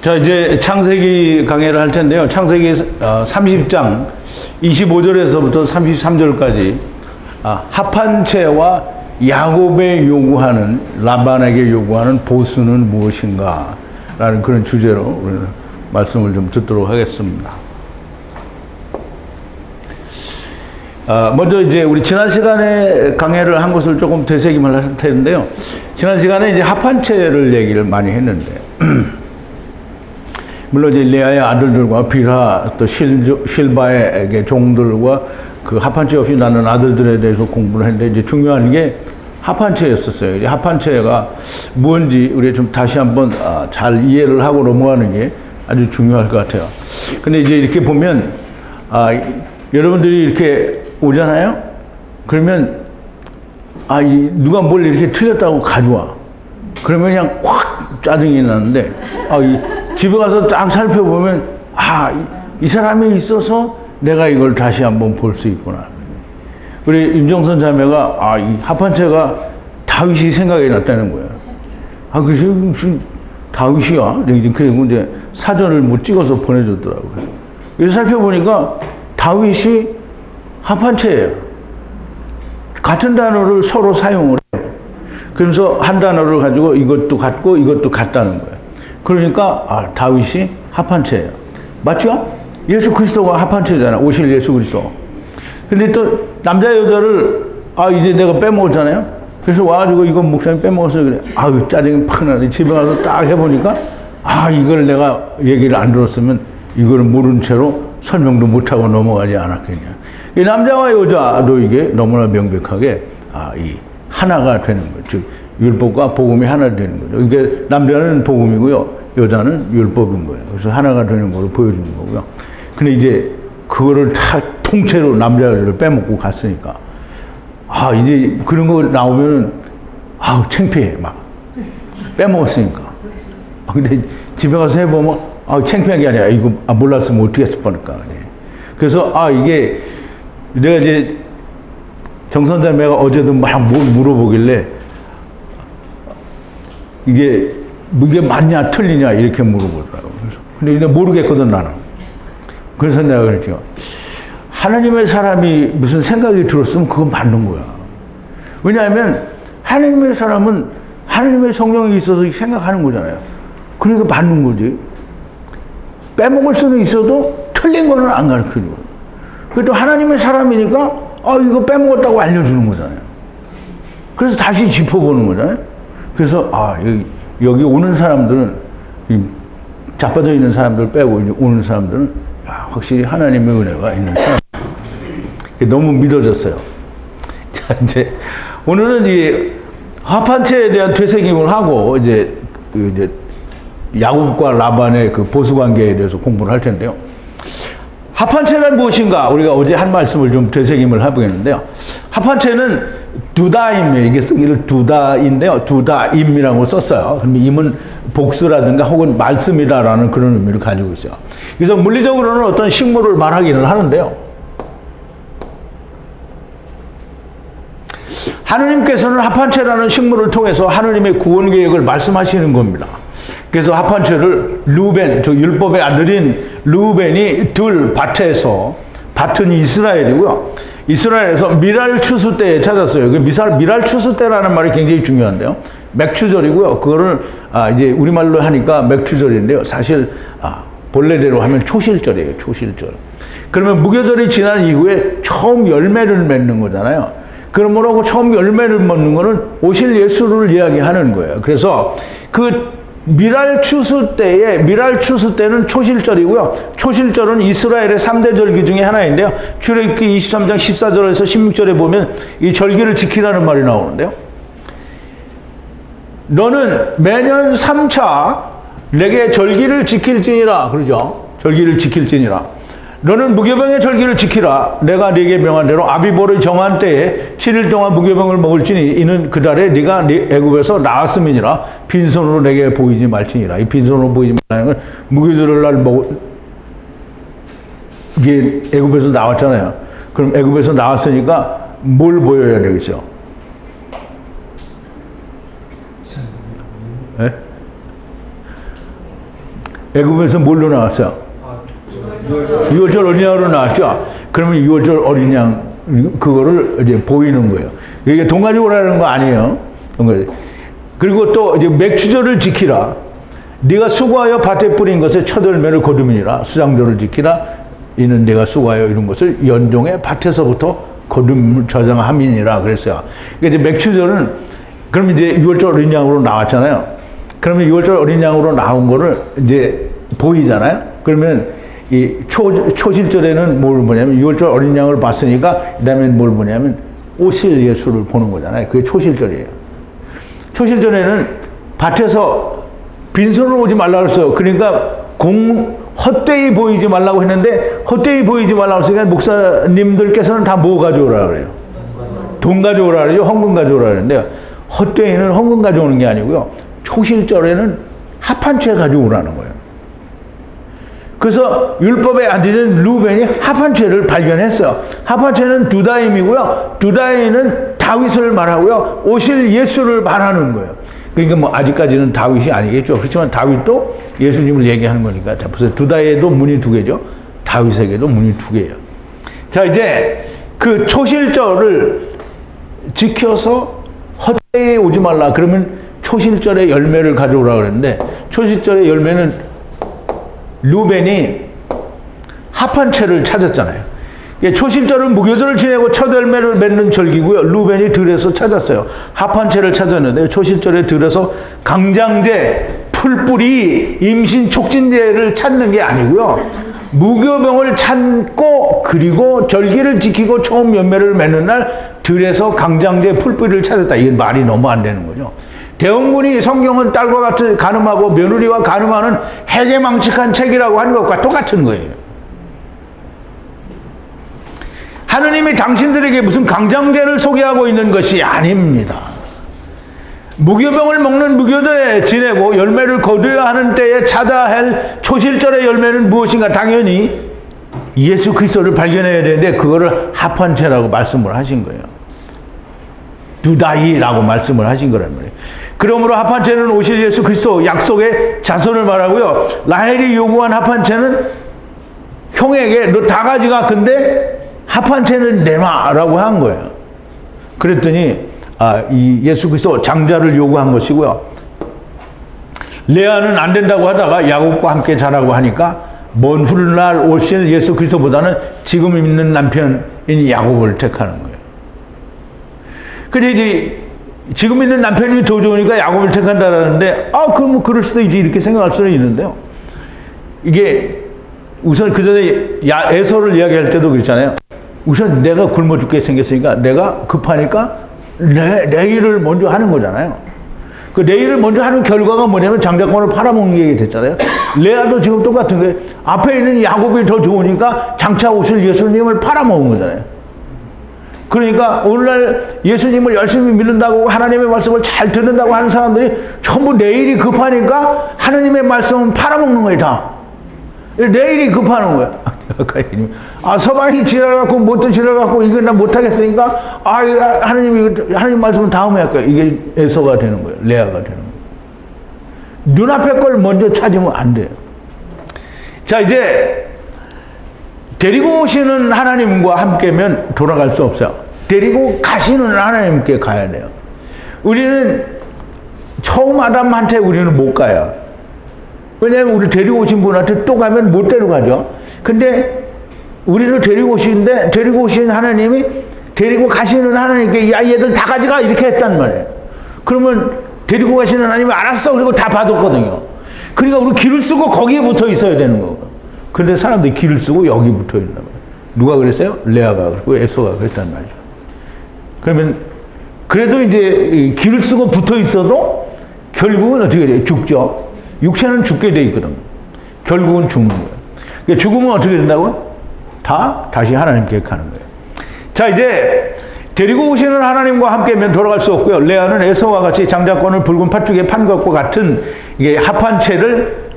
자, 이제 창세기 강의를 할 텐데요. 창세기 30장 25절에서부터 33절까지 합한채와 야곱에 요구하는, 라반에게 요구하는 보수는 무엇인가 라는 그런 주제로 우리는 말씀을 좀 듣도록 하겠습니다. 먼저 이제 우리 지난 시간에 강의를 한 것을 조금 되새김을 할 텐데요. 지난 시간에 이제 합한채를 얘기를 많이 했는데, 물론 이제 레아의 아들들과 빌하 또 실바의 종들과 그 합한채 없이 낳는 아들들에 대해서 공부를 했는데, 이제 중요한 게 합한채였었어요. 이제 합한채가 뭔지 우리 좀 다시 한번 잘 이해를 하고 넘어가는 게 아주 중요할 것 같아요. 근데 이제 이렇게 보면 여러분들이 이렇게 오잖아요. 그러면 누가 뭘 이렇게 틀렸다고 가져와. 그러면 그냥 확 짜증이 나는데 집에 가서 딱 살펴보면 이 사람이 있어서 내가 이걸 다시 한번 볼 수 있구나. 우리 임정선 자매가 이 합한채가 다윗이 생각이 났다는 거예요. 그래서 다윗이야? 그리고 이제 사전을 못 찍어서 보내줬더라고요. 그래서 살펴보니까 다윗이 합한채예요. 같은 단어를 서로 사용을 해요. 그러면서 한 단어를 가지고 이것도 같고 이것도 같다는 거예요. 그러니까 다윗이 합한채예요. 맞죠? 예수 그리스도가 합한채잖아. 오실 예수 그리스도. 근데 또 남자 여자를 이제 내가 빼먹었잖아요. 그래서 와가지고 이거 목사님 빼먹었어요. 그래. 짜증이 팍 나네. 집에 가서 딱 해보니까 이걸 내가 얘기를 안 들었으면 이거를 모른 채로 설명도 못하고 넘어가지 않았겠냐. 이 남자와 여자도 이게 너무나 명백하게 이 하나가 되는 거죠. 즉 율법과 복음이 하나 되는 거죠. 이게 남자는 복음이고요, 여자는 율법인 거예요. 그래서 하나가 되는 걸로 보여주는 거고요. 근데 이제 그거를 다 통째로 남자를 빼먹고 갔으니까 이제 그런 거 나오면은 창피해 막 빼먹었으니까. 근데 집에 가서 해보면 창피한 게 아니라 이거 몰랐으면 어떻게 했을 뻔할까. 그래서 이게 내가 이제 정선자매가 어제도 막 물어보길래 이게 맞냐 틀리냐 이렇게 물어보더라고. 근데 내가 모르겠거든 나는. 그래서 내가 그랬죠. 하나님의 사람이 무슨 생각이 들었으면 그건 맞는 거야. 왜냐하면 하나님의 사람은 하나님의 성령이 있어서 생각하는 거잖아요. 그러니까 맞는 거지. 빼먹을 수는 있어도 틀린 거는 안 가르치는 거예요. 그래도 하나님의 사람이니까 이거 빼먹었다고 알려주는 거잖아요. 그래서 다시 짚어보는 거잖아요. 그래서 여기 오는 사람들은, 자빠져 있는 사람들 빼고 이제 오는 사람들은 확실히 하나님의 은혜가 있는 사람. 너무 믿어졌어요. 자, 이제 오늘은 이 합한채에 대한 되새김을 하고 이제 야곱과 라반의 그 보수 관계에 대해서 공부를 할 텐데요. 합한채란 무엇인가? 우리가 어제 한 말씀을 좀 되새김을 해보겠는데요. 합한채는 두다임이에요. 이게 쓰기를 두다인데요. 두다임이라고 썼어요. 그럼 임은 복수라든가 혹은 말씀이다라는 그런 의미를 가지고 있어요. 그래서 물리적으로는 어떤 식물을 말하기는 하는데요. 하느님께서는 합한채라는 식물을 통해서 하느님의 구원 계획을 말씀하시는 겁니다. 그래서 합한채를 루벤, 율법의 아들인 루벤이 밭은 이스라엘이고요. 이스라엘에서 미랄 추수 때에 찾았어요. 그 미랄 추수 때라는 말이 굉장히 중요한데요. 맥추절이고요. 그거를 이제 우리말로 하니까 맥추절인데요. 사실 본래대로 하면 초실절이에요. 초실절. 그러면 무교절이 지난 이후에 처음 열매를 맺는 거잖아요. 그러므로 처음 열매를 맺는 거는 오실 예수를 이야기하는 거예요. 그래서 그 미랄 추수 때는 초실절이고요. 초실절은 이스라엘의 3대 절기 중에 하나인데요. 출애굽기 23장 14절에서 16절에 보면 이 절기를 지키라는 말이 나오는데요. 너는 매년 3차 내게 절기를 지킬지니라. 그러죠? 절기를 지킬지니라. 너는 무교병의 절기를 지키라. 내가 네게 명한 대로 아비보를 정한 때에 7일 동안 무교병을 먹을지니 이는 그 달에 네가 애굽에서 나왔음이니라. 빈손으로 내게 보이지 말지니라. 이 빈손으로 보이지 말라는 건 무교절을 날 이게 애굽에서 나왔잖아요. 그럼 애굽에서 나왔으니까 뭘 보여야 되겠죠? 애굽에서 뭘로 나왔어요? 6월절 어린 양으로 나왔죠. 그러면 6월절 어린 양 그거를 이제 보이는 거예요. 이게 돈 가지고 오라는 거 아니에요. 그리고 또 이제 맥추절을 지키라. 네가 수고하여 밭에 뿌린 것에 첫 열매를 거두미니라. 수장절을 지키라. 이는 내가 수고하여 이룬 것을 연종의 밭에서부터 거둠을 저장함이니라 그랬어요. 그러니까 이제 맥추절은 그럼 이제 6월절 어린 양으로 나왔잖아요. 그러면 6월절 어린 양으로 나온 거를 이제 보이잖아요. 그러면 이 초실절에는 뭘 보냐면 6월절 어린 양을 봤으니까 그다음에 뭘 보냐면 오실 예수를 보는 거잖아요. 그게 초실절이에요. 초실절에는 밭에서 빈손으로 오지 말라고 했어요. 그러니까 헛되이 보이지 말라고 했는데 헛되이 보이지 말라고 했으니까 목사님들께서는 다 뭐 가져오라 그래요? 돈 가져오라 그래요? 헌금 가져오라 그러는데 헛되이는 헌금 가져오는 게 아니고요. 초실절에는 합한채 가져오라는 거예요. 그래서 율법의 아들인 루벤이 합한채를 발견했어요. 합한채는 두다임이고요. 두다임은 다윗을 말하고요. 오실 예수를 말하는 거예요. 그러니까 뭐 아직까지는 다윗이 아니겠죠. 그렇지만 다윗도 예수님을 얘기하는 거니까. 자, 보세요. 두다에도 문이 두 개죠. 다윗에게도 문이 두 개예요. 자, 이제 그 초실절을 지켜서 헛되이 오지 말라. 그러면 초실절의 열매를 가져오라 그랬는데 초실절의 열매는 루벤이 합한 채를 찾았잖아요. 초실절은 무교절을 지내고 첫 열매를 맺는 절기고요. 루벤이 들에서 찾았어요. 합한 채를 찾았는데 초실절에 들에서 강장제, 풀뿌리, 임신 촉진제를 찾는 게 아니고요. 무교병을 찾고 그리고 절기를 지키고 처음 열매를 맺는 날 들에서 강장제, 풀뿌리를 찾았다. 이게 말이 너무 안 되는 거죠. 대원군이 성경은 딸과 같이 간음하고 며느리와 간음하는 해괴망측한 책이라고 하는 것과 똑같은 거예요. 하느님이 당신들에게 무슨 강장제를 소개하고 있는 것이 아닙니다. 무교병을 먹는 무교절에 지내고 열매를 거두어야 하는 때에 찾아야 할 초실절의 열매는 무엇인가? 당연히 예수 그리스도를 발견해야 되는데 그거를 합한채라고 말씀을 하신 거예요. 두다이라고 말씀을 하신 거란 말이에요. 그러므로 합한채는 오실 예수 그리스도 약속의 자손을 말하고요. 라헬이 요구한 합한채는 형에게 너 다 가져가 근데 합한채는 내놔라고 한 거예요. 그랬더니 이 예수 그리스도 장자를 요구한 것이고요. 레아는 안 된다고 하다가 야곱과 함께 자라고 하니까 먼 훗날 오실 예수 그리스도보다는 지금 있는 남편인 야곱을 택하는 거예요. 근데 이제 지금 있는 남편이 더 좋으니까 야곱을 택한다라는데 그럼 뭐 그럴 수도 있지 이렇게 생각할 수는 있는데요. 이게 우선 그 전에 에서를 이야기할 때도 그랬잖아요. 우선 내가 굶어 죽게 생겼으니까 내가 급하니까 내 일을 먼저 하는 거잖아요. 그 내 일을 먼저 하는 결과가 뭐냐면 장자권을 팔아먹는 게 됐잖아요. 레아도 지금 똑같은 거예요. 앞에 있는 야곱이 더 좋으니까 장차 오실 예수님을 팔아먹은 거잖아요. 그러니까 오늘날 예수님을 열심히 믿는다고 하나님의 말씀을 잘 듣는다고 하는 사람들이 전부 내일이 급하니까 하나님의 말씀은 팔아먹는 거예요. 다. 내일이 급하는 거야. 서방이 지랄갖고 뭣도 지랄갖고 이건 나 못하겠으니까 하나님 말씀은 다음에 할 거야. 이게 에서가 되는 거예요. 레아가 되는 거예요. 눈앞에 걸 먼저 찾으면 안 돼요. 자, 이제 데리고 오시는 하나님과 함께면 돌아갈 수 없어요. 데리고 가시는 하나님께 가야 돼요. 우리는 처음 아담한테 우리는 못 가요. 왜냐하면 우리 데리고 오신 분한테 또 가면 못 데려가죠. 근데 우리를 데리고 오시는데 데리고 오신 하나님이 데리고 가시는 하나님께 야 얘들 다 가져가 이렇게 했단 말이에요. 그러면 데리고 가시는 하나님이 알았어 그리고 다 받았거든요. 그러니까 우리 길을 쓰고 거기에 붙어 있어야 되는 거고. 근데 사람들이 길을 쓰고 여기 붙어 있는 거예요. 누가 그랬어요? 레아가 그랬고 에서가 그랬단 말이죠. 그러면 그래도 이제 길을 쓰고 붙어 있어도 결국은 어떻게 돼요? 죽죠. 육체는 죽게 돼 있거든. 결국은 죽는 거예요. 그러니까 죽으면 어떻게 된다고요? 다시 하나님께 가는 거예요. 자, 이제 데리고 오시는 하나님과 함께면 돌아갈 수 없고요. 레아는 에서와 같이 장자권을 붉은 팥죽에 판 것과 같은 이게 합한 채를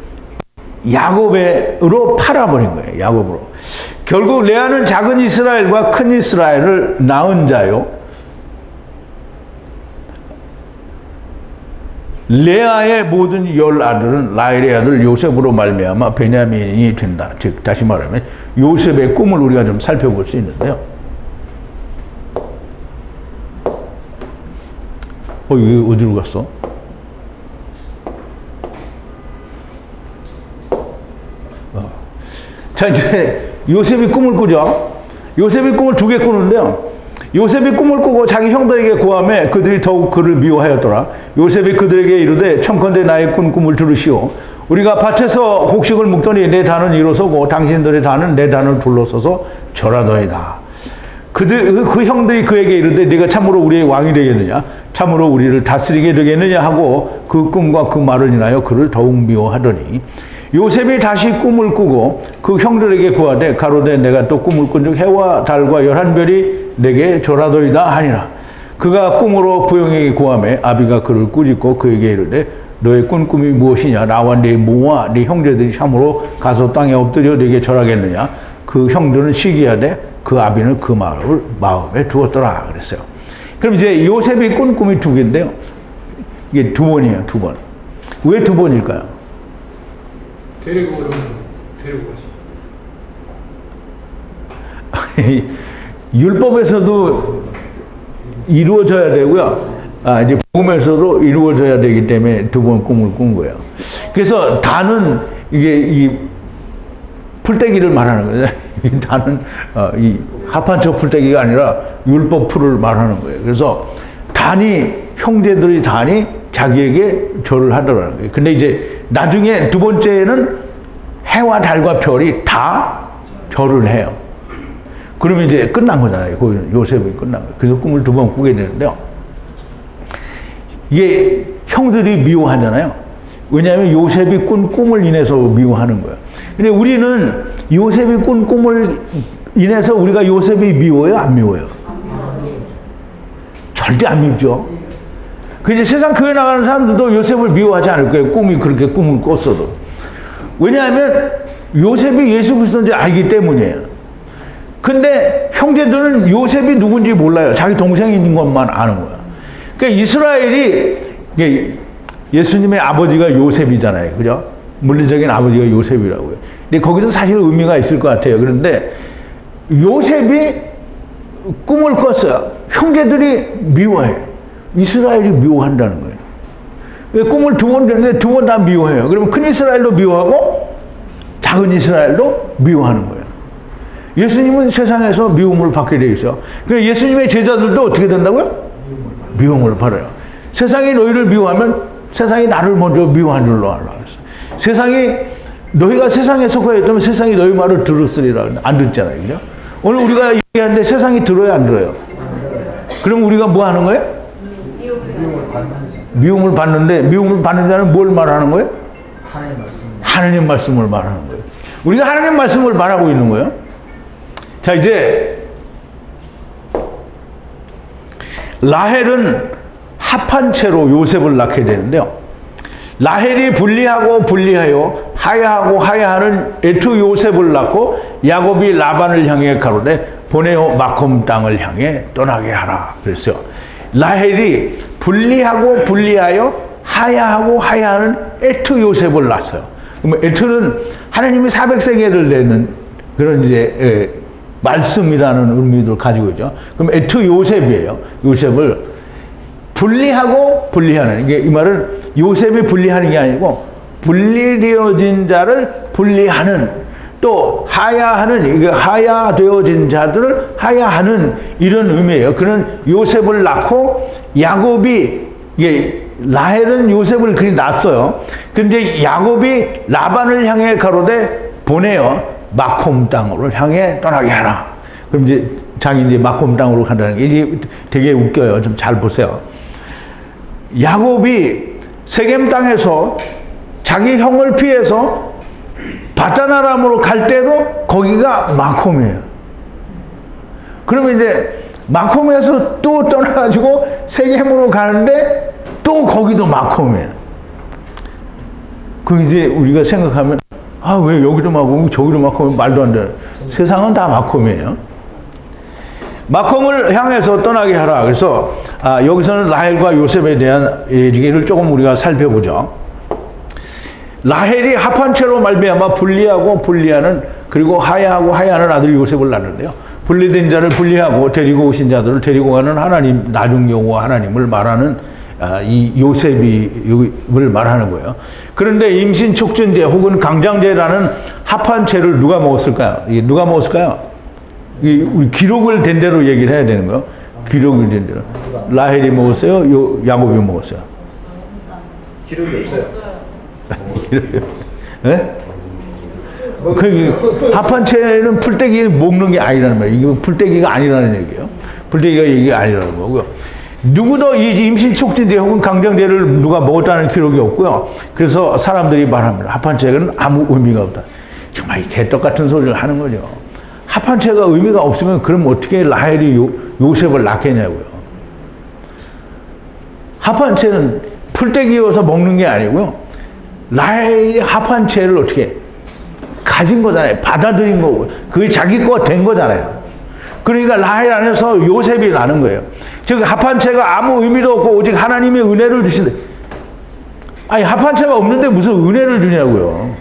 야곱으로 팔아버린 거예요. 야곱으로. 결국 레아는 작은 이스라엘과 큰 이스라엘을 낳은 자요. 레아의 모든 10아들은 라헬의 아들 요셉으로 말미암아 베냐민이 된다. 즉 다시 말하면 요셉의 꿈을 우리가 좀 살펴볼 수 있는데요. 이거 어디로 갔어? 자, 이제 요셉이 꿈을 꾸죠. 요셉이 꿈을 2개 꾸는데요. 요셉이 꿈을 꾸고 자기 형들에게 고하매 그들이 더욱 그를 미워하였더라. 요셉이 그들에게 이르되 청컨대 나의 꾼 꿈을 들으시오. 우리가 밭에서 곡식을 묵더니 내 단은 일어서고 당신들의 단은 내 단을 둘러서서 절하더이다. 그 형들이 그에게 이르되 네가 참으로 우리의 왕이 되겠느냐, 참으로 우리를 다스리게 되겠느냐 하고 그 꿈과 그 말을 인하여 그를 더욱 미워하더니 요셉이 다시 꿈을 꾸고 그 형들에게 구하되 가로되 내가 또 꿈을 꾼 즉 해와 달과 11별이 내게 절하더이다 하니라. 그가 꿈으로 부영에게 구하매 아비가 그를 꾸짖고 그에게 이르되 너의 꾼 꿈이 무엇이냐, 나와 네 모와 네 형제들이 참으로 가서 땅에 엎드려 네게 절하겠느냐. 그 형들은 시기하되 그 아비는 그 말을 마음에 두었더라 그랬어요. 그럼 이제 요셉이 꾼 꿈이 2개인데요. 이게 2번이에요. 2번. 왜 2번일까요? 데리고 가시. 율법에서도 이루어져야 되고요. 이제 복음에서도 이루어져야 되기 때문에 2번 꿈을 꾼 거예요. 그래서 단은 이게 이 풀떼기를 말하는 거예요. 단은 이 하판처 풀떼기가 아니라 율법 풀을 말하는 거예요. 그래서 형제들이 단이 자기에게 절을 하더라는 거예요. 근데 이제 나중에 2번째는 해와 달과 별이 다 절을 해요. 그러면 이제 끝난 거잖아요. 거기는 요셉이 끝난 거예요. 그래서 꿈을 2번 꾸게 되는데요. 이게 형들이 미워하잖아요. 왜냐하면 요셉이 꾼 꿈을 인해서 미워하는 거예요. 근데 우리는 요셉이 꾼 꿈을 인해서 우리가 요셉이 미워요? 안 미워요? 절대 안 밉죠. 근데 세상 교회 나가는 사람들도 요셉을 미워하지 않을 거예요. 그렇게 꿈을 꿨어도. 왜냐하면 요셉이 예수 그리스도인지 알기 때문이에요. 근데 형제들은 요셉이 누군지 몰라요. 자기 동생인 것만 아는 거야. 그러니까 이스라엘이 예수님의 아버지가 요셉이잖아요. 그죠? 물리적인 아버지가 요셉이라고요. 근데 거기서 사실 의미가 있을 것 같아요. 그런데 요셉이 꿈을 꿨어요. 형제들이 미워해요. 이스라엘이 미워한다는 거예요. 꿈을 2번 꿨는데 2번 다 미워해요. 그러면 큰 이스라엘도 미워하고 작은 이스라엘도 미워하는 거예요. 예수님은 세상에서 미움을 받게 되어 있어요. 그러니까 예수님의 제자들도 어떻게 된다고요? 미움을 받아요. 세상이 너희를 미워하면 세상이 나를 먼저 미워한 줄로 알라. 너희가 세상에 속하여 있다면 세상이 너희 말을 들었으리라. 안 듣잖아요. 그죠? 오늘 우리가 얘기하는데 세상이 들어요, 안 들어요? 그럼 우리가 뭐 하는 거예요? 미움을 받는데, 미움을 받는 자는 뭘 말하는 거예요? 하나님 말씀을 말하는 거예요. 우리가 하나님 말씀을 말하고 있는 거예요. 자, 이제 라헬은 합한 채로 요셉을 낳게 되는데요. 라헬이 분리하여 하야하고 하야하는 에투 요셉을 낳고 야곱이 라반을 향해 가로되 보내어 마콤 땅을 향해 떠나게 하라 그랬어요. 라헬이 분리하여 하야하고 하야하는 에투 요셉을 낳았어요. 그럼 에투는 하나님이 400세계를 내는 그런 이제 말씀이라는 의미도 가지고 있죠. 그럼 에투 요셉이에요. 요셉을 분리하고 분리하는, 이게 이 말은 요셉이 분리하는 게 아니고 분리되어진 자를 분리하는, 또 하야하는, 이게 하야되어진 자들을 하야하는 이런 의미예요. 그는 요셉을 낳고 야곱이, 이게 라헬은 요셉을 그리 낳았어요. 근데 야곱이 라반을 향해 가로되 보내어 마콤 땅으로 향해 떠나게 하라. 그럼 이제 자기 이제 마콤 땅으로 간다는 게 이게 되게 웃겨요. 좀 잘 보세요. 야곱이 세겜 땅에서 자기 형을 피해서 바다나람으로 갈 때도 거기가 마콤이에요. 그러면 이제 마콤에서 또 떠나가지고 세겜으로 가는데 또 거기도 마콤이에요. 그 이제 우리가 생각하면 왜 여기도 마콤, 저기도 마콤, 말도 안 돼. 세상은 다 마콤이에요. 마콤을 향해서 떠나게 하라. 그래서 여기서는 라헬과 요셉에 대한 얘기를 조금 우리가 살펴보죠. 라헬이 합한채로 말미암아 분리하고 분리하는, 그리고 하야하고 하야하는 아들 요셉을 낳는데요. 분리된 자를 분리하고 데리고 오신 자들을 데리고 가는 하나님, 나중 여호와 하나님을 말하는 이 요셉을 말하는 거예요. 그런데 임신 촉진제 혹은 강장제라는 합한채를 누가 먹었을까요? 이게 누가 먹었을까요? 우리 기록을 된 대로 얘기를 해야 되는 거예요. 기록을 된 대로. 라헬이 먹었어요? 야곱이 먹었어요? 기록이 없어요. 예? 그 합한채는 풀떼기 먹는 게 아니라는 말이에요. 이게 풀떼기가 아니라는 얘기예요. 풀떼기가 이게 아니라는 거고요. 누구도 이 임신 촉진제 혹은 강장제를 누가 먹었다는 기록이 없고요. 그래서 사람들이 말합니다. 합한채는 아무 의미가 없다. 정말 이 개떡 같은 소리를 하는 거죠. 합한채가 의미가 없으면 그럼 어떻게 라헬이 요셉을 낳겠냐고요. 합한채는 풀떼기여서 먹는 게 아니고요. 라헬이 합한채를 어떻게 가진 거잖아요. 받아들인 거고. 그게 자기 거 된 거잖아요. 그러니까 라헬 안에서 요셉이 나는 거예요. 즉 합한채가 아무 의미도 없고 오직 하나님의 은혜를 주신다. 아니 합한채가 없는데 무슨 은혜를 주냐고요.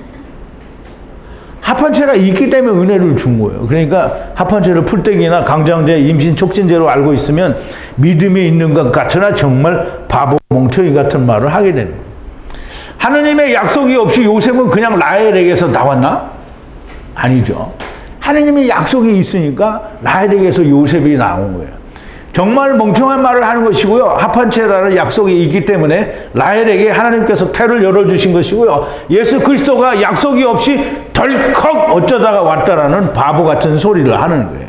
합한채가 있기 때문에 은혜를 준 거예요. 그러니까 합한채를 풀떼기나 강장제, 임신 촉진제로 알고 있으면 믿음이 있는 것 같으나 정말 바보 멍청이 같은 말을 하게 되는 거예요. 하느님의 약속이 없이 요셉은 그냥 라헬에게서 나왔나? 아니죠. 하느님의 약속이 있으니까 라헬에게서 요셉이 나온 거예요. 정말 멍청한 말을 하는 것이고요. 합한채라는 약속이 있기 때문에 라헬에게 하나님께서 태를 열어주신 것이고요. 예수 그리스도가 약속이 없이 덜컥 어쩌다가 왔다라는 바보 같은 소리를 하는 거예요.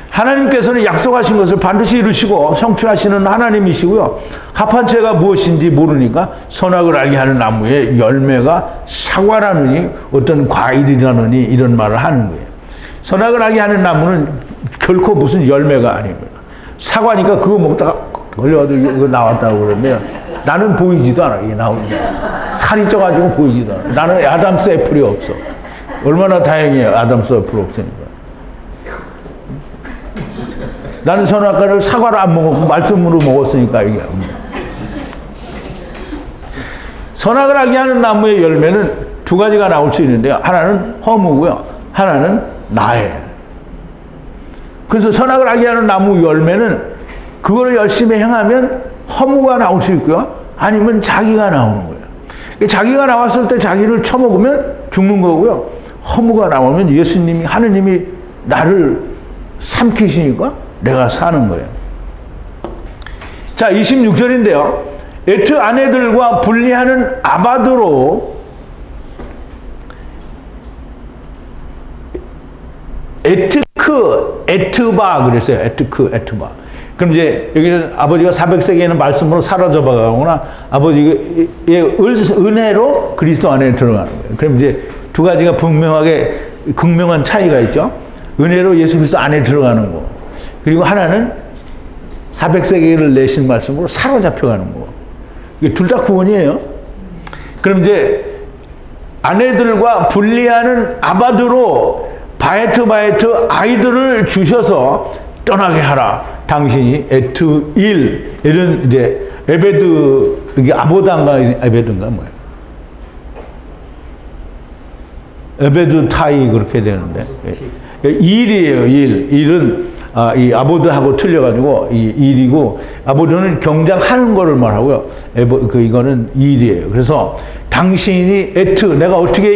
하나님께서는 약속하신 것을 반드시 이루시고 성취하시는 하나님이시고요. 합한채가 무엇인지 모르니까 선악을 알게 하는 나무의 열매가 사과라느니 어떤 과일이라느니 이런 말을 하는 거예요. 선악을 알게 하는 나무는 결코 무슨 열매가 아닙니다. 사과니까 그거 먹다가 걸려가지고 이거 나왔다고 그러는데 나는 보이지도 않아. 이게 나오는 게. 살이 쪄가지고 보이지도 않아. 나는 아담스 애플이 없어. 얼마나 다행이에요. 아담스 애플 없으니까. 나는 선악과를 사과를 안 먹었고 말씀으로 먹었으니까 이게. 선악을 알게 하는 나무의 열매는 두 가지가 나올 수 있는데요. 하나는 허무고요. 하나는 나해. 그래서 선악을 알게 하는 나무 열매는 그거를 열심히 행하면 허무가 나올 수 있고요. 아니면 자기가 나오는 거예요. 자기가 나왔을 때 자기를 처먹으면 죽는 거고요. 허무가 나오면 예수님이, 하느님이 나를 삼키시니까 내가 사는 거예요. 자, 26절인데요. 에트 아내들과 분리하는 아바드로 에트바 그랬어요. 에트바. 그럼 이제 여기는 아버지가 400세기에는 말씀으로 사라져 가거나 아버지의 은혜로 그리스도 안에 들어가는 거예요. 그럼 이제 두 가지가 분명하게 극명한 차이가 있죠. 은혜로 예수 그리스도 안에 들어가는 거. 그리고 하나는 400세기를 내신 말씀으로 사로잡혀 가는 거. 이게 둘 다 구원이에요. 그럼 이제 아내들과 분리하는 아바드로 바에트 아이들을 주셔서 떠나게 하라. 당신이 에트일 이런 이제 에베드 이게 아보단가 에베드인가 뭐예요? 에베드 타이 그렇게 되는데 일이에요. 일은 이 아보드하고 틀려가지고 이 일이고 아보드는 경작하는 거를 말하고요. 이거는 일이에요. 그래서 당신이 내가 어떻게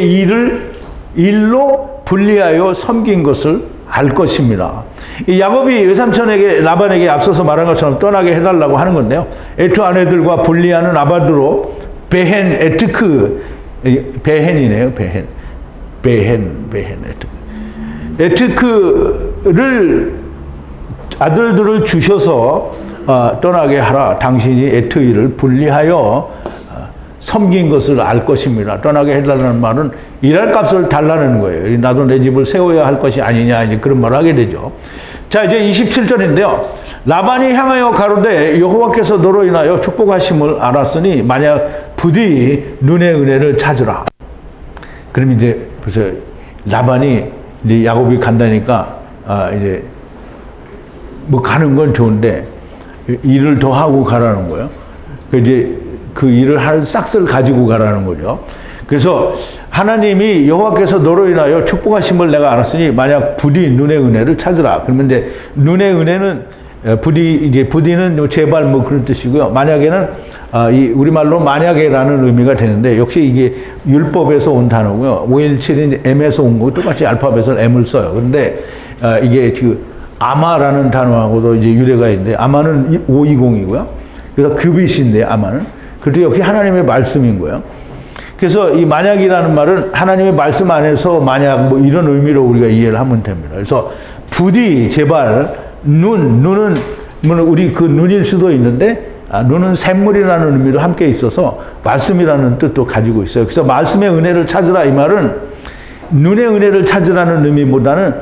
일로 분리하여 섬긴 것을 알 것입니다. 이 야곱이 외삼촌에게 라반에게 앞서서 말한 것처럼 떠나게 해달라고 하는 건데요. 에트 아내들과 분리하는 아바드로 베헨 에트크 베헨이네요. 베헨 에트크를 아들들을 주셔서 떠나게 하라. 당신이 에트이를 분리하여 섬긴 것을 알 것입니다. 떠나게 해달라는 말은 일할 값을 달라는 거예요. 나도 내 집을 세워야 할 것이 아니냐 이제 그런 말을 하게 되죠. 자, 이제 27절인데요. 라반이 향하여 가로되 여호와께서 너로 인하여 축복하심을 알았으니 만약 부디 눈의 은혜를 찾으라. 그럼 이제 벌써 라반이 이제 야곱이 간다니까 이제 뭐 가는 건 좋은데 일을 더 하고 가라는 거예요. 이제 그 일을 할 싹스를 가지고 가라는 거죠. 그래서 하나님이 여호와께서 너로 인하여 축복하심을 내가 알았으니 만약 부디 눈의 은혜를 찾으라. 그러면 이제 눈의 은혜는 부디는 제발 뭐 그런 뜻이고요. 만약에는 이 우리말로 만약에라는 의미가 되는데 역시 이게 율법에서 온 단어고요. 517인 M에서 온 거고 똑같이 알파벳을 M을 써요. 그런데 이게 그 아마라는 단어하고도 이제 유래가 있는데 아마는 520이고요. 그래서 규빗인데 아마는 그것도 역시 하나님의 말씀인 거예요. 그래서 이 만약이라는 말은 하나님의 말씀 안에서 만약 뭐 이런 의미로 우리가 이해를 하면 됩니다. 그래서 부디 제발 눈은 우리 그 눈일 수도 있는데 눈은 샘물이라는 의미도 함께 있어서 말씀이라는 뜻도 가지고 있어요. 그래서 말씀의 은혜를 찾으라 이 말은 눈의 은혜를 찾으라는 의미보다는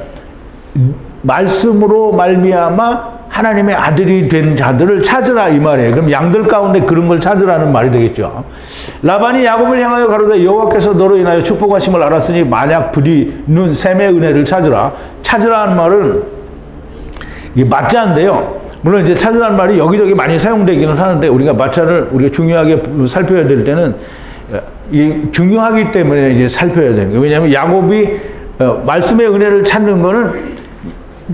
말씀으로 말미암아 하나님의 아들이 된 자들을 찾으라 이 말이에요. 그럼 양들 가운데 그런 걸 찾으라는 말이 되겠죠. 라반이 야곱을 향하여 가로되 여호와께서 너로 인하여 축복하심을 알았으니 만약 부디 눈 샘의 은혜를 찾으라는 말은 이게 마자인데요. 물론 이제 찾으라는 말이 여기저기 많이 사용되기는 하는데 우리가 마자를 우리가 중요하게 살펴야 될 때는 중요하기 때문에 이제 살펴야 되는 거예요. 왜냐하면 야곱이 말씀의 은혜를 찾는 거는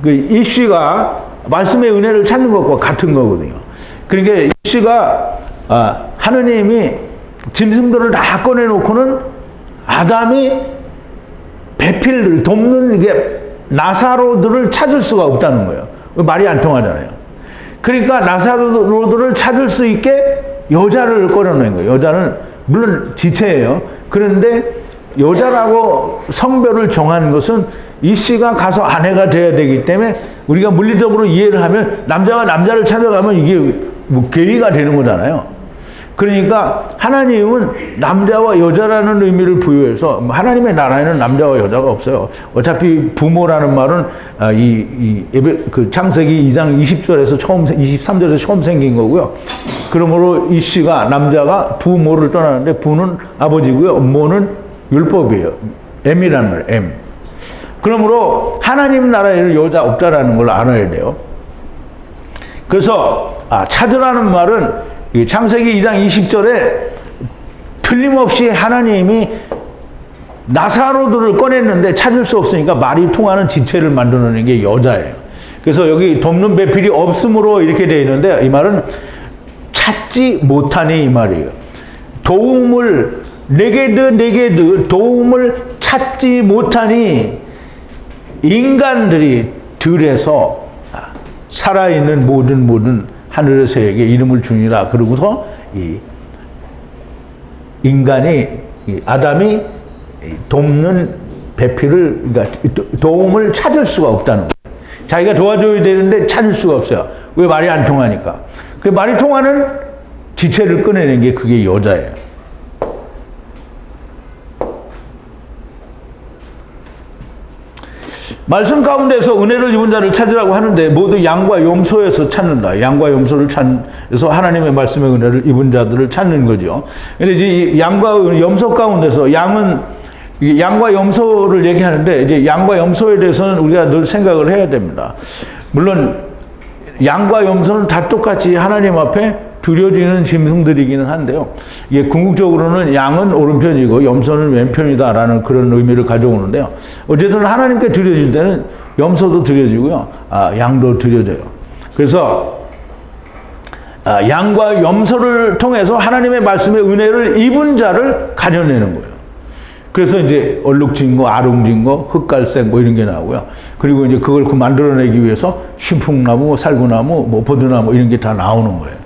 그 이씨가 말씀의 은혜를 찾는 것과 같은 거거든요. 그러니까 이씨가 하느님이 짐승들을 다 꺼내놓고는 아담이 배필을 돕는 이게 나사로들을 찾을 수가 없다는 거예요. 말이 안 통하잖아요. 그러니까 나사로들을 찾을 수 있게 여자를 꺼내놓은 거예요. 여자는 물론 지체예요. 그런데 여자라고 성별을 정한 것은 이 씨가 가서 아내가 돼야 되기 때문에 우리가 물리적으로 이해를 하면 남자가 남자를 찾아가면 이게 뭐 게이가 되는 거잖아요. 그러니까 하나님은 남자와 여자라는 의미를 부여해서 하나님의 나라에는 남자와 여자가 없어요. 어차피 부모라는 말은 그 창세기 2장 20절에서 23절에서 처음 생긴 거고요. 그러므로 이 씨가 남자가 부모를 떠나는데 부는 아버지고요. 모는 율법이에요. M이라는 말이에요. M. 그러므로 하나님 나라에는 여자 없다라는 걸 알아야 돼요. 그래서 찾으라는 말은 창세기 2장 20절에 틀림없이 하나님이 나사로들을 꺼냈는데 찾을 수 없으니까 말이 통하는 지체를 만들어내는 게 여자예요. 그래서 여기 돕는 배필이 없으므로 이렇게 되어 있는데 이 말은 찾지 못하니 이 말이에요. 도움을 네게드 도움을 찾지 못하니 인간들이 들에서 살아있는 모든 하늘의 새에게 이름을 주니라. 그러고서 아담이 돕는 배필을, 그러니까 도움을 찾을 수가 없다는 거예요. 자기가 도와줘야 되는데 찾을 수가 없어요. 왜? 말이 안 통하니까. 그 말이 통하는 지체를 꺼내는 게 그게 여자예요. 말씀 가운데서 은혜를 입은 자를 찾으라고 하는데 모두 양과 염소에서 찾는다. 양과 염소를 찾아서 하나님의 말씀의 은혜를 입은 자들을 찾는 거죠. 근데 이제 양과 염소 가운데서 양과 염소를 얘기하는데 이제 양과 염소에 대해서는 우리가 늘 생각을 해야 됩니다. 물론 양과 염소는 다 똑같이 하나님 앞에 드려지는 짐승들이기는 한데요. 이게 궁극적으로는 양은 오른편이고 염소는 왼편이다라는 그런 의미를 가져오는데요. 어쨌든 하나님께 드려질 때는 염소도 드려지고요. 양도 드려져요. 그래서 양과 염소를 통해서 하나님의 말씀의 은혜를 입은 자를 가려내는 거예요. 그래서 이제 얼룩진 거, 아롱진 거, 흑갈색 뭐 이런 게 나오고요. 그리고 이제 그걸 만들어내기 위해서 신풍나무, 살구나무, 버드나무 이런 게 다 나오는 거예요.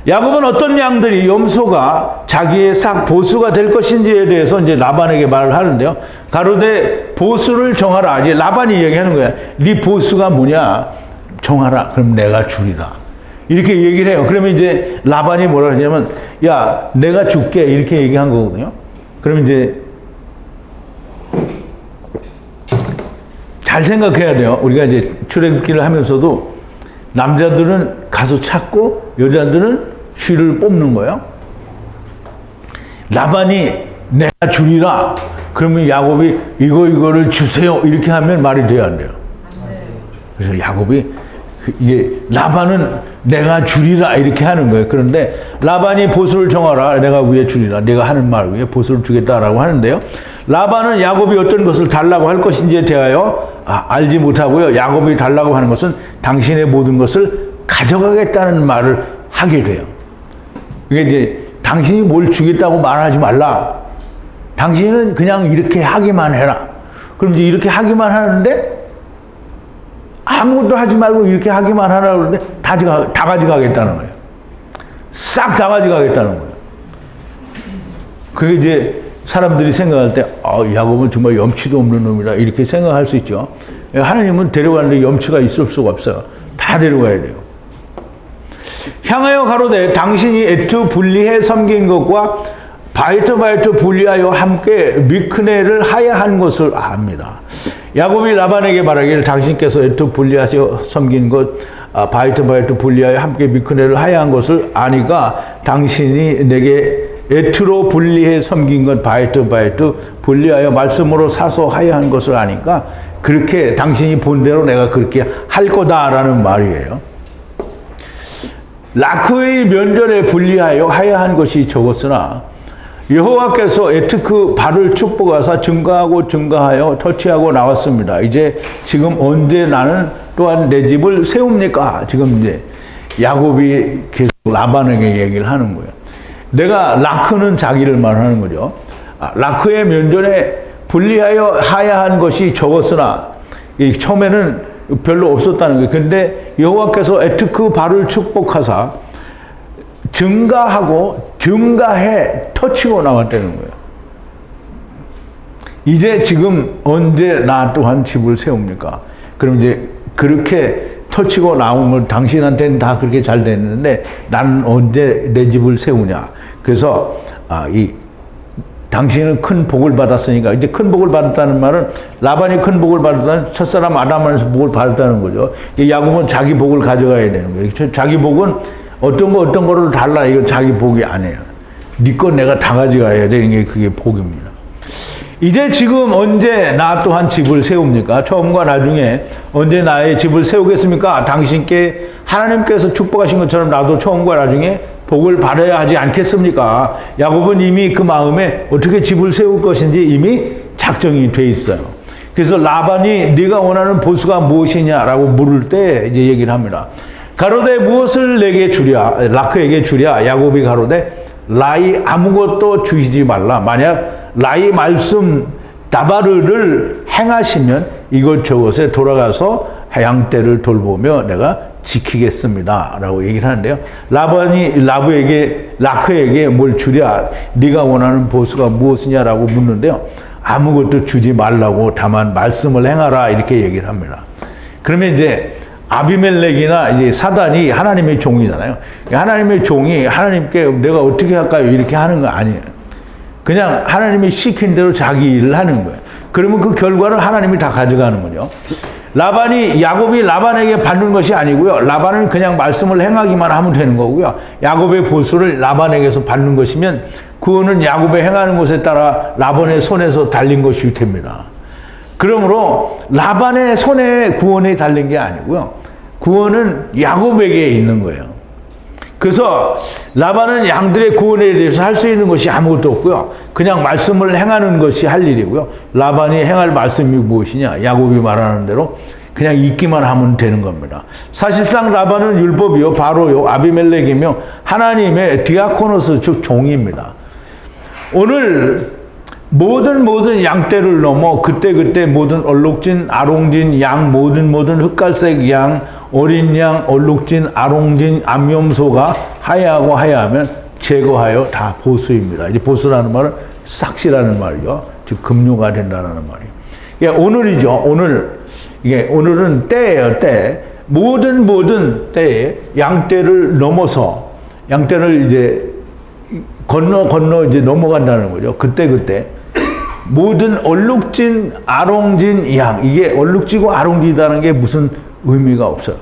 야곱은 어떤 양들이 염소가 자기의 싹 보수가 될 것인지에 대해서 이제 라반에게 말을 하는데요. 가로되 보수를 정하라. 이제 라반이 얘기하는 거야. 네 보수가 뭐냐? 정하라. 그럼 내가 주리라. 이렇게 얘기를 해요. 그러면 이제 라반이 뭐라 하냐면, 야, 내가 줄게. 이렇게 얘기한 거거든요. 그러면 이제 잘 생각해야 돼요. 우리가 이제 출애굽기를 하면서도 남자들은 가서 찾고 여자들은 쉬를 뽑는 거예요. 라반이 내가 주리라. 그러면 야곱이 이거를 주세요. 이렇게 하면 말이 돼야 안 돼요. 그래서 야곱이 이게 라반은 내가 주리라 이렇게 하는 거예요. 그런데 라반이 보수를 정하라. 내가 위에 주리라. 내가 하는 말 위에 보수를 주겠다라고 하는데요. 라반은 야곱이 어떤 것을 달라고 할 것인지에 대하여 알지 못하고요. 야곱이 달라고 하는 것은 당신의 모든 것을 가져가겠다는 말을 하게 돼요. 이게 이제 당신이 뭘 주겠다고 말하지 말라. 당신은 그냥 이렇게 하기만 해라. 그럼 이제 이렇게 하기만 하는데 아무것도 하지 말고 이렇게 하기만 하라 그러는데 다 가져가겠다는 거예요. 싹 다 가져가겠다는 거예요. 그게 이제 사람들이 생각할 때 야곱은 정말 염치도 없는 놈이다 이렇게 생각할 수 있죠. 하나님은 데려가는데 염치가 있을 수가 없어요. 다 데려가야 돼요. 향하여 가로되 당신이 애투 분리해 섬긴 것과 바이트 분리하여 함께 미크네를 하야한 것을 압니다. 야곱이 라반에게 말하기를 당신께서 애투 분리하셔 섬긴 것 바이트 분리하여 함께 미크네를 하야한 것을 아니까 당신이 내게 애투로 분리해 섬긴 것 바이트 분리하여 말씀으로 사서 하야한 것을 아니까 그렇게 당신이 본 대로 내가 그렇게 할 거다라는 말이에요. 라크의 면전에 분리하여 하야한 것이 적었으나 여호와께서 에트크 발을 축복하사 증가하여 터치하고 나왔습니다. 이제 지금 언제 나는 또한 내 집을 세웁니까? 지금 이제 야곱이 계속 라반에게 얘기를 하는 거예요. 내가 라크는 자기를 말하는 거죠. 라크의 면전에 분리하여 하야한 것이 적었으나 처음에는 별로 없었다는 거예요. 근데 여호와께서 에트크 발을 축복하사 증가해 터치고 나왔다는 거예요. 이제 지금 언제 나 또한 집을 세웁니까? 그럼 이제 그렇게 터치고 나온 걸 당신한테는 다 그렇게 잘 됐는데 나는 언제 내 집을 세우냐? 그래서 당신은 큰 복을 받았으니까 이제 큰 복을 받았다는 말은 라반이 큰 복을 받았다는 첫사람 아담에서 복을 받았다는 거죠. 야곱은 자기 복을 가져가야 되는 거예요. 자기 복은 어떤 거를 달라. 이건 자기 복이 아니에요. 네 건 내가 다 가져가야 되는 게 그게 복입니다. 이제 지금 언제 나 또한 집을 세웁니까? 처음과 나중에 언제 나의 집을 세우겠습니까? 당신께 하나님께서 축복하신 것처럼 나도 처음과 나중에 복을 받아야 하지 않겠습니까? 야곱은 이미 그 마음에 어떻게 집을 세울 것인지 이미 작정이 돼 있어요. 그래서 라반이 네가 원하는 보수가 무엇이냐라고 물을 때 이제 얘기를 합니다. 가로되 무엇을 내게 주랴? 라크에게 주랴? 야곱이 가로되 라이 아무것도 주시지 말라. 만약 라이 말씀 다바르를 행하시면 이것저것에 돌아가서 양떼를 돌보며 내가 지키겠습니다. 라고 얘기를 하는데요. 라반이 라크에게 뭘 주랴? 네가 원하는 보수가 무엇이냐라고 묻는데요. 아무것도 주지 말라고 다만 말씀을 행하라. 이렇게 얘기를 합니다. 그러면 이제 아비멜렉이나 이제 사단이 하나님의 종이잖아요. 하나님의 종이 하나님께 내가 어떻게 할까요? 이렇게 하는 거 아니에요. 그냥 하나님이 시킨 대로 자기 일을 하는 거예요. 그러면 그 결과를 하나님이 다 가져가는 거죠. 야곱이 라반에게 받는 것이 아니고요. 라반은 그냥 말씀을 행하기만 하면 되는 거고요. 야곱의 보수를 라반에게서 받는 것이면 그거는 야곱의 행하는 것에 따라 라반의 손에서 달린 것이 됩니다. 그러므로 라반의 손에 구원이 달린 게 아니고요. 구원은 야곱에게 있는 거예요. 그래서 라반은 양들의 구원에 대해서 할 수 있는 것이 아무것도 없고요. 그냥 말씀을 행하는 것이 할 일이고요. 라반이 행할 말씀이 무엇이냐? 야곱이 말하는 대로 그냥 읽기만 하면 되는 겁니다. 사실상 라반은 율법이요, 바로요, 아비멜렉이며 하나님의 디아코노스 즉 종입니다. 오늘 모든 양떼를 넘어 그때 모든 얼룩진, 아롱진 양, 모든 흑갈색 양, 어린 양, 얼룩진, 아롱진, 암염소가 하야하면 제거하여 다 보수입니다. 이제 보수라는 말은 싹시라는 말이죠. 즉 금료가 된다는 말이에요. 이게 오늘이죠. 오늘은 때예요. 때. 모든 때에 양떼를 넘어서 양떼를 이제 건너 이제 넘어간다는 거죠. 그때 모든 얼룩진, 아롱진 양. 이게 얼룩지고 아롱지다는 게 무슨 의미가 없어요.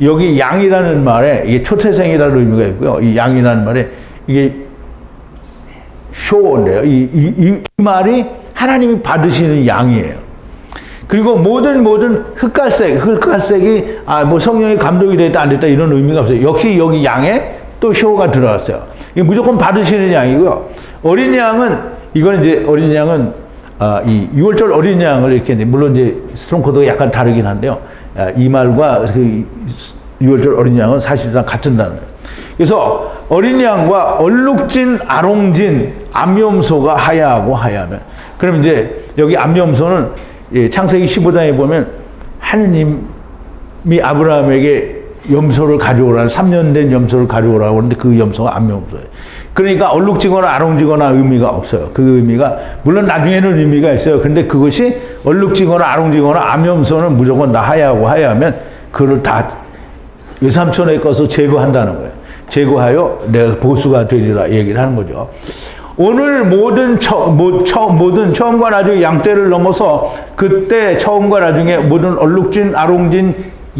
여기 양이라는 말에 이게 초태생이라는 의미가 있고요. 이 양이라는 말에 이게 쇼인데요. 이 말이 하나님이 받으시는 양이에요. 그리고 모든 흑갈색이 뭐 성령의 감동이 됐다 안 됐다 이런 의미가 없어요. 역시 여기 양에 또 효가 들어갔어요. 이게 무조건 받으시는 양이고요. 어린 양은 이건 이제 어린 양은 이 6월절 어린 양을 이렇게 물론 이제 스트롱코드가 약간 다르긴 한데요. 이 말과 그 6월절 어린 양은 사실상 같은 단어예요. 그래서 어린 양과 얼룩진 아롱진 암염소가 하야하고 하야하면 그럼 이제 여기 암염소는 창세기 15장에 보면 하느님이 아브라함에게 염소를 가져오라는 3년 된 염소를 가져오라고 하는데 그 염소가 암염소예요. 그러니까 얼룩지거나 아롱지거나 의미가 없어요. 그 의미가 물론 나중에는 의미가 있어요. 근데 그것이 얼룩지거나 아롱지거나 암염소는 무조건 다 하야하고 하야하면 그걸 다 외삼촌의 것을 제거한다는 거예요. 제거하여 내가 보수가 되리라 얘기를 하는 거죠. 오늘 모든 처음과 나중에 양떼를 넘어서 그때 처음과 나중에 모든 얼룩진 아롱진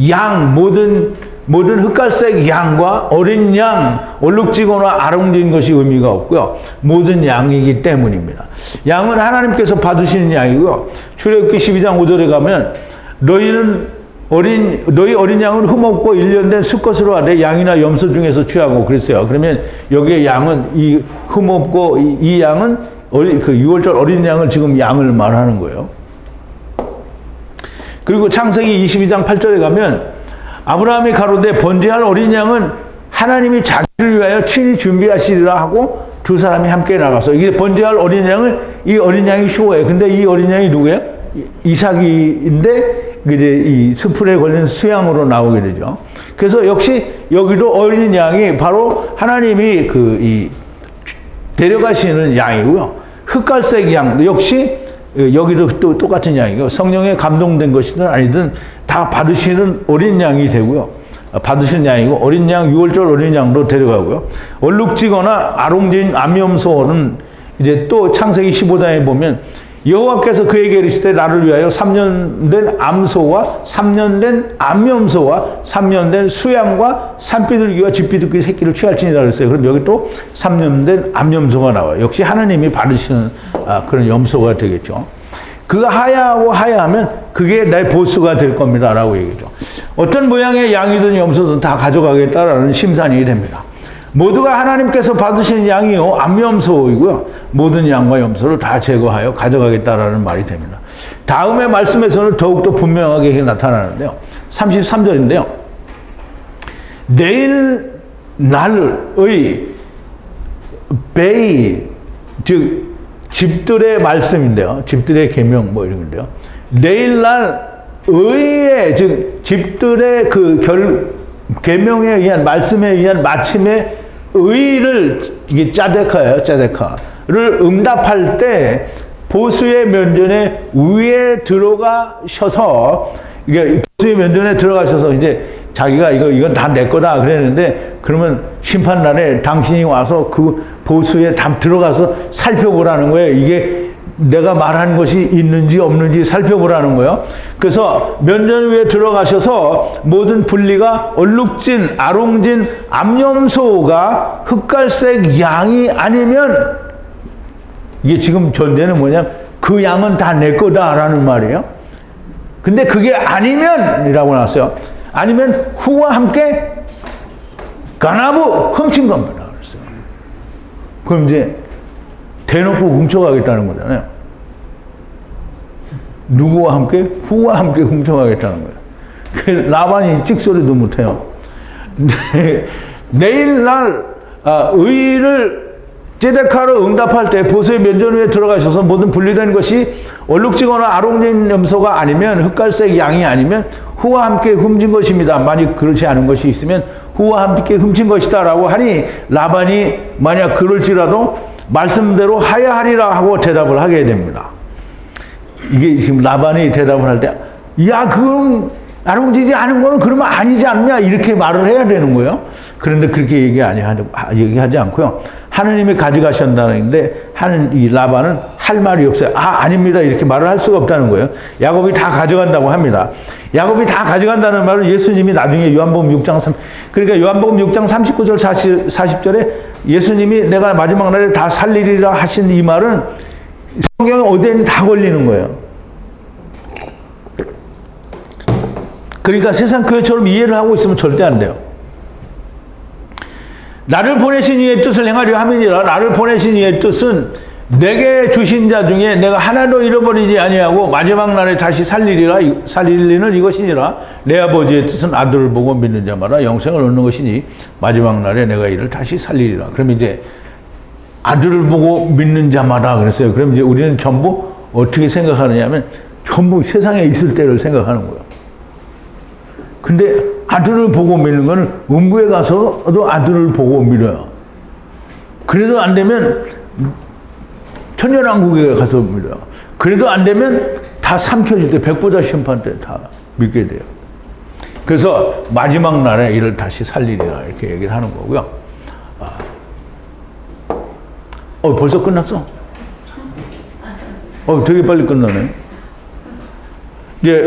양 모든 흑갈색 양과 어린 양 얼룩지거나 아롱진 것이 의미가 없고요. 모든 양이기 때문입니다. 양은 하나님께서 받으시는 양이고요. 출애굽기 12장 5절에 가면 너희 어린 양은 흠없고 1년 된 수컷으로 하되 양이나 염소 중에서 취하고 그랬어요. 그러면 여기에 양은 이 흠없고 이 양은 그 6월절 어린 양을 지금 양을 말하는 거예요. 그리고 창세기 22장 8절에 가면 아브라함이 가로되 번제할 어린 양은 하나님이 자기를 위하여 친히 준비하시리라 하고 두 사람이 함께 나가서 이게 번제할 어린 양을 이 어린 양이 쇼예요. 근데 이 어린 양이 누구예요? 이삭인데 이제 이 수풀에 걸린 수양으로 나오게 되죠. 그래서 역시 여기도 어린 양이 바로 하나님이 데려가시는 양이고요. 흑갈색 양 역시 여기도 또 똑같은 양이고 성령에 감동된 것이든 아니든 다 받으시는 어린 양이 되고요. 받으신 양이고 어린 양 6월절 어린 양도 데려가고요. 얼룩지거나 아롱진 암염소는 이제 또 창세기 15장에 보면 여호와께서 그에게 이르시되 나를 위하여 3년 된 암소와 3년 된 암염소와 3년 된 수양과 산비둘기와 집비둘기 새끼를 취할지니라 그랬어요. 그럼 여기 또 3년 된 암염소가 나와요. 역시 하나님이 받으시는 그런 염소가 되겠죠. 그가 하야하고 하야하면 그게 내 보수가 될 겁니다 라고 얘기죠. 어떤 모양의 양이든 염소든 다 가져가겠다라는 심산이 됩니다. 모두가 하나님께서 받으신 양이요 암염소이고요. 모든 양과 염소를 다 제거하여 가져가겠다라는 말이 됩니다. 다음의 말씀에서는 더욱더 분명하게 나타나는데요. 33절인데요. 내일 날의 베이 즉 집들의 말씀인데요. 집들의 계명 뭐 이런 건데요. 내일 날 의의 즉 집들의 그 계명에 의한 말씀에 의한 마침의 의를 이게 짜데카예요. 짜데카를 응답할 때 보수의 면전에 위에 들어가셔서 이게 보수의 면전에 들어가셔서 이제 자기가 이건 다 내 거다 그랬는데 그러면 심판날에 당신이 와서 그 보수에 다 들어가서 살펴보라는 거예요. 이게 내가 말한 것이 있는지 없는지 살펴보라는 거예요. 그래서 면전 위에 들어가셔서 모든 분리가 얼룩진, 아롱진, 암염소가 흑갈색 양이 아니면 이게 지금 전제는 뭐냐면 그 양은 다 내 거다라는 말이에요. 근데 그게 아니면이라고 나왔어요. 아니면 후와 함께 가나부 훔친 겁니다. 그랬어요. 그럼 이제 대놓고 훔쳐가겠다는 거잖아요. 누구와 함께? 후와 함께 훔쳐가겠다는 거예요. 라반이 찍소리도 못해요. 내일날 의를 제데카로 응답할 때 보수의 면전 위에 들어가셔서 모든 분리된 것이 얼룩지거나 아롱진 염소가 아니면 흑갈색 양이 아니면 후와 함께 훔친 것입니다. 만약 그렇지 않은 것이 있으면 후와 함께 훔친 것이다 라고 하니 라반이 만약 그럴지라도 말씀대로 하야하리라 하고 대답을 하게 됩니다. 이게 지금 라반이 대답을 할 때 야 그건 아롱지지 않은 거는 그러면 아니지 않냐 이렇게 말을 해야 되는 거예요. 그런데 그렇게 얘기하지 않고요. 하느님이 가져가신다는데 이 라반은 할 말이 없어요. 아닙니다 이렇게 말을 할 수가 없다는 거예요. 야곱이 다 가져간다고 합니다. 야곱이 다 가져간다는 말은 예수님이 나중에 요한복음 6장 그러니까 요한복음 6장 39절 40절에 예수님이 내가 마지막 날에 다 살리리라 하신 이 말은 성경에 어디에는 다 걸리는 거예요. 그러니까 세상 교회처럼 이해를 하고 있으면 절대 안 돼요. 나를 보내신 이의 뜻을 행하려 함이니라. 나를 보내신 이의 뜻은 내게 주신 자 중에 내가 하나도 잃어버리지 아니하고 마지막 날에 다시 살리는 이것이니라. 내 아버지의 뜻은 아들을 보고 믿는 자마다 영생을 얻는 것이니 마지막 날에 내가 이를 다시 살리리라. 그럼 이제 아들을 보고 믿는 자마다 그랬어요. 그럼 이제 우리는 전부 어떻게 생각하느냐면 전부 세상에 있을 때를 생각하는 거예요. 근데 아들을 보고 믿는 거는 음부에 가서도 아들을 보고 믿어요. 그래도 안 되면 천년왕국에 가서 믿어요. 그래도 안 되면 다 삼켜질 때 백보자 심판 때 다 믿게 돼요. 그래서 마지막 날에 이를 다시 살리리라 이렇게 얘기를 하는 거고요. 벌써 끝났어? 되게 빨리 끝나네.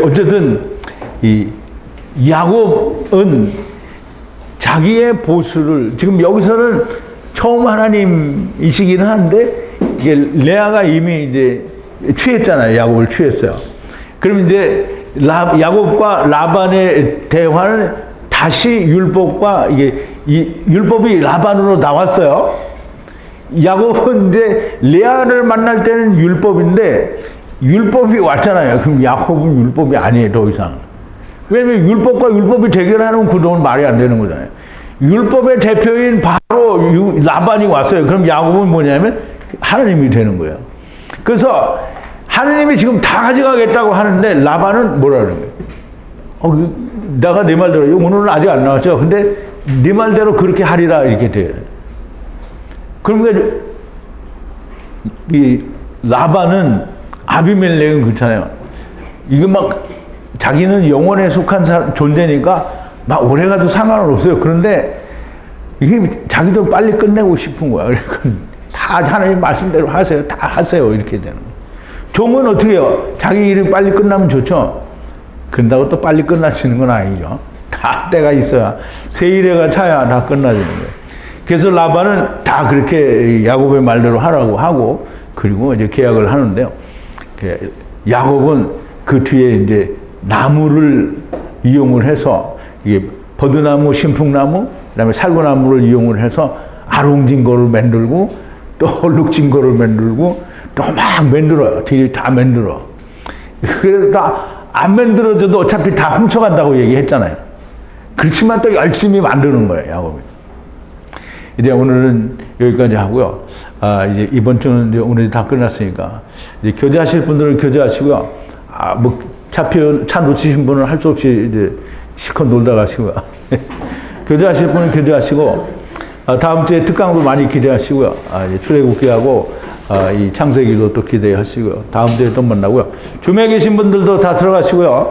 어쨌든 이 야곱은 자기의 보수를 지금 여기서는 처음 하나님이시기는 한데 이게 레아가 이미 이제 취했잖아요. 야곱을 취했어요. 그럼 이제 야곱과 라반의 대화는 다시 율법과 이게 이 율법이 라반으로 나왔어요. 야곱은 이제 레아를 만날 때는 율법인데 율법이 왔잖아요. 그럼 야곱은 율법이 아니에요, 더 이상. 왜냐면 율법과 율법이 대결하는 구도는 말이 안 되는 거잖아요. 율법의 대표인 바로 라반이 왔어요. 그럼 야곱은 뭐냐면 하나님이 되는 거예요. 그래서 하나님이 지금 다 가져가겠다고 하는데 라반은 뭐라는 거예요? 내가 네 말대로, 오늘은 아직 안 나왔죠. 근데 네 말대로 그렇게 하리라 이렇게 돼요. 그러니까 이 라반은 아비멜렉은 그렇잖아요. 이거 막 자기는 영혼에 속한 존재니까 막 오래 가도 상관은 없어요. 그런데 이게 자기도 빨리 끝내고 싶은 거야. 그러니까 다 하나님 말씀대로 하세요. 다 하세요. 이렇게 되는 거예요. 종은 어떻게 해요? 자기 일이 빨리 끝나면 좋죠. 그런다고 또 빨리 끝나지는 건 아니죠. 다 때가 있어야 세일해가 차야 다 끝나지는 거예요. 그래서 라반은 다 그렇게 야곱의 말대로 하라고 하고 그리고 이제 계약을 하는데요. 야곱은 그 뒤에 이제 나무를 이용을 해서 이게 버드나무, 신풍나무, 그다음에 살구나무를 이용을 해서 아롱진거를 만들고 또 헐룩진거를 만들고 또 막 만들어요. 뒤에 다 만들어. 그래서 다 안 만들어져도 어차피 다 훔쳐간다고 얘기했잖아요. 그렇지만 또 열심히 만드는 거예요, 야곱이. 이제 오늘은 여기까지 하고요. 이제 이번 주는 이제 오늘 다 끝났으니까 이제 교제하실 분들은 교제하시고요. 차 놓치신 분은 할 수 없이 이제 실컷 놀다 가시고요. 교제하실 분은 교제하시고 다음 주에 특강도 많이 기대하시고요. 이제 출애굽기하고 이 창세기도 또 기대하시고요. 다음 주에 또 만나고요. 줌에 계신 분들도 다 들어가시고요.